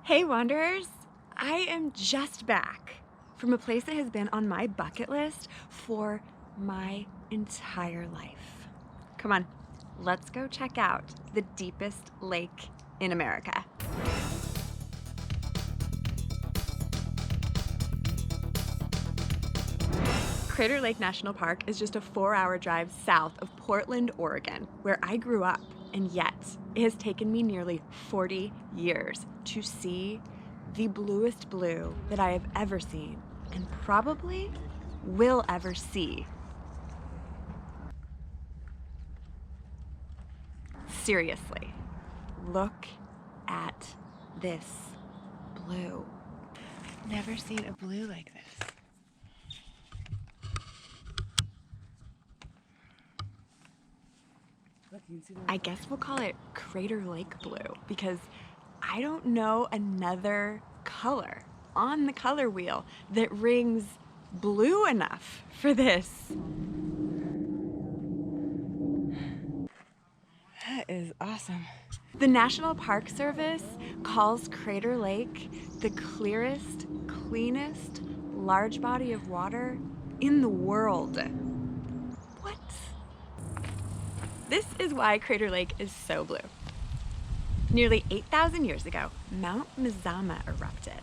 Hey Wanderers! I am just back from a place that has been on my bucket list for my entire life. Come on, let's go check out the deepest lake in America. Crater Lake National Park is just a 4-hour drive south of Portland, Oregon, where I grew up, and yet it has taken me nearly 40 years to see the bluest blue that I have ever seen, and probably will ever see. Seriously, look at this blue. Never seen a blue like this. I guess we'll call it Crater Lake blue because I don't know another color on the color wheel that rings blue enough for this. That is awesome. The National Park Service calls Crater Lake the clearest, cleanest, large body of water in the world. What? This is why Crater Lake is so blue. Nearly 8,000 years ago, Mount Mazama erupted.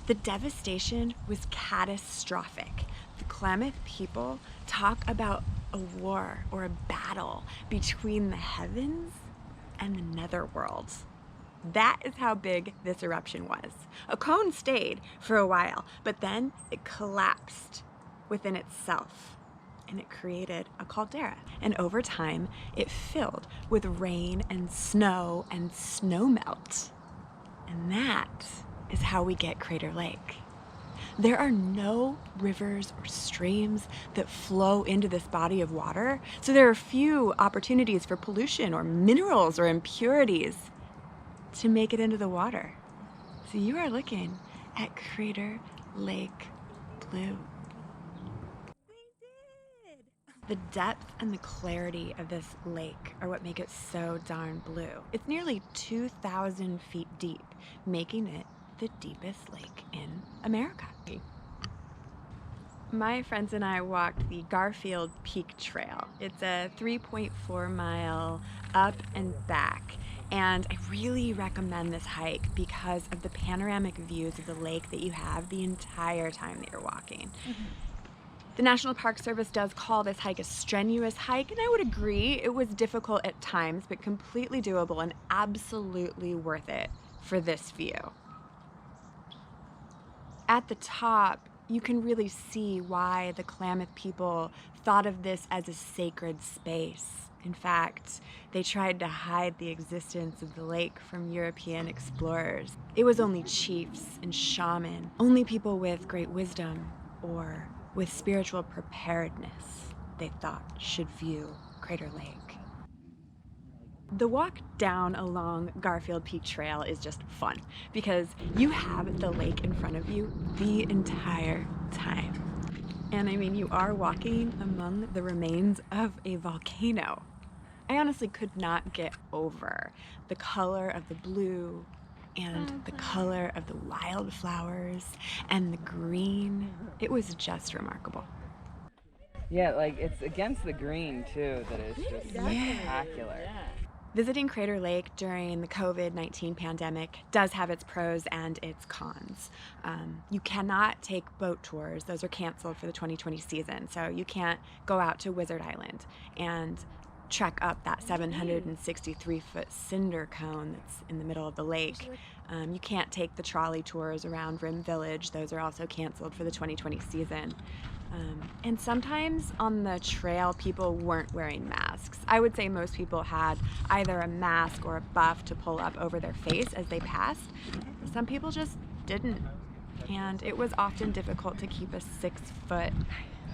The devastation was catastrophic. The Klamath people talk about a war or a battle between the heavens and the netherworld. That is how big this eruption was. A cone stayed for a while, but then it collapsed within itself, and it created a caldera. And over time, it filled with rain and snow melt. And that is how we get Crater Lake. There are no rivers or streams that flow into this body of water, so there are few opportunities for pollution or minerals or impurities to make it into the water. So you are looking at Crater Lake blue. The depth and the clarity of this lake are what make it so darn blue. It's nearly 2,000 feet deep, making it the deepest lake in America. My friends and I walked the Garfield Peak Trail. It's a 3.4 mile up and back, and I really recommend this hike because of the panoramic views of the lake that you have the entire time that you're walking. The National Park Service does call this hike a strenuous hike, and I would agree it was difficult at times, but completely doable and absolutely worth it for this view. At the top, you can really see why the Klamath people thought of this as a sacred space. In fact, they tried to hide the existence of the lake from European explorers. It was only chiefs and shamans, only people with great wisdom or with spiritual preparedness, they thought should view Crater Lake. The walk down along Garfield Peak Trail is just fun because you have the lake in front of you the entire time. And I mean, you are walking among the remains of a volcano. I honestly could not get over the color of the blue and the color of the wildflowers and the green. It was just remarkable. Yeah, like it's against the green too that is just spectacular. Yeah. Visiting Crater Lake during the COVID-19 pandemic does have its pros and its cons. You cannot take boat tours. Those are canceled for the 2020 season. So you can't go out to Wizard Island and trek up that 763-foot cinder cone that's in the middle of the lake. You can't take the trolley tours around Rim Village. Those are also canceled for the 2020 season. And sometimes on the trail, people weren't wearing masks. I would say most people had either a mask or a buff to pull up over their face as they passed. Some people just didn't. And it was often difficult to keep a 6-foot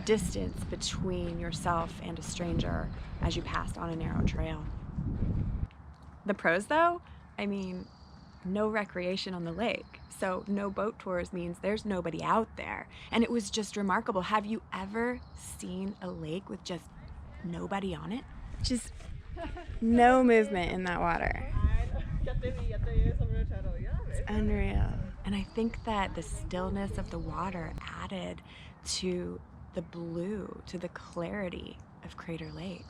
distance between yourself and a stranger as you passed on a narrow trail. The pros though, I mean, no recreation on the lake. So no boat tours means there's nobody out there. And it was just remarkable. Have you ever seen a lake with just nobody on it? Just no movement in that water. unreal. And I think that the stillness of the water added to the blue, to the clarity of Crater Lake.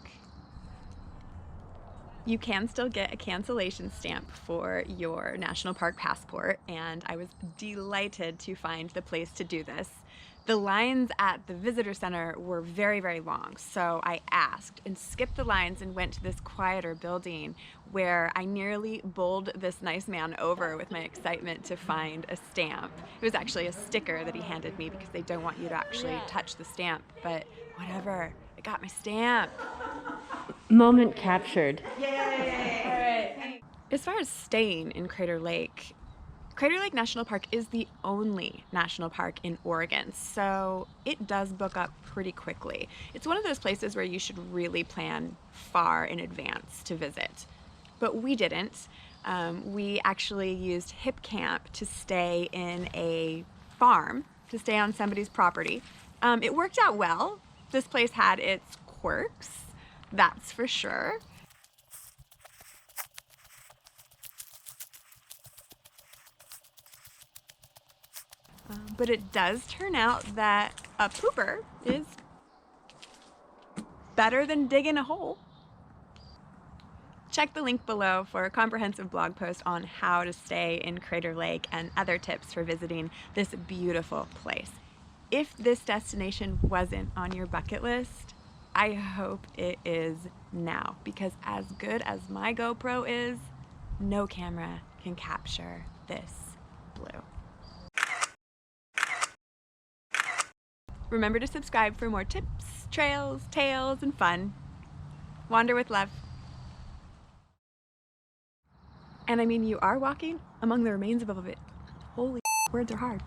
You can still get a cancellation stamp for your national park passport, and I was delighted to find the place to do this. The lines at the visitor center were very, very long, so I asked and skipped the lines and went to this quieter building where I nearly bowled this nice man over with my excitement to find a stamp. It was actually a sticker that he handed me because they don't want you to actually touch the stamp, but whatever, I got my stamp. Moment captured. As far as staying in Crater Lake National Park is the only national park in Oregon, so it does book up pretty quickly. It's one of those places where you should really plan far in advance to visit. But we didn't. We actually used Hip Camp to stay in a farm, to stay on somebody's property. It worked out well. This place had its quirks, that's for sure. But it does turn out that a pooper is better than digging a hole. Check the link below for a comprehensive blog post on how to stay in Crater Lake and other tips for visiting this beautiful place. If this destination wasn't on your bucket list, I hope it is now, because as good as my GoPro is, no camera can capture this blue. Remember to subscribe for more tips, trails, tales, and fun. Wander with love. And I mean, you are walking among the remains of it. Holy, words are hard.